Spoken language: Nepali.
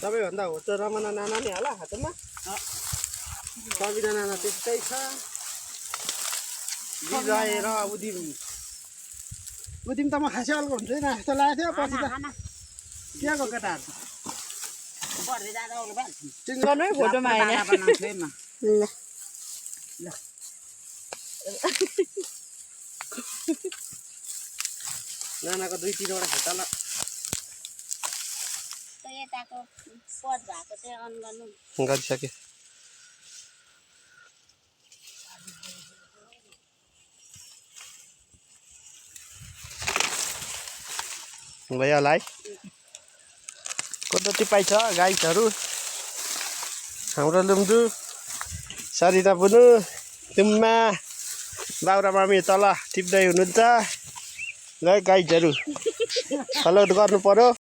सबैभन्दा हो त रमना नाना नै होला हातमा सबिना नाना त्यस्तै छ विजय र उदिम त म खासै अल्को हुन्छ नि जस्तो लागेको थियो पछि त के को केटाहरू गर्नु फोटोमा हैन ल नानाको 2-3 वटा खाता ल यताको पट भएको चाहिँ अन गर्नु गरिसके भयो होला है कति पाइछ गाइसहरू हाम्रो लुम्जु सरिता बुनु तुम्मा बाउरा मामी तल टिप्दै हुनुहुन्छ ल गाइजहरू फलो गर्नु पर्यो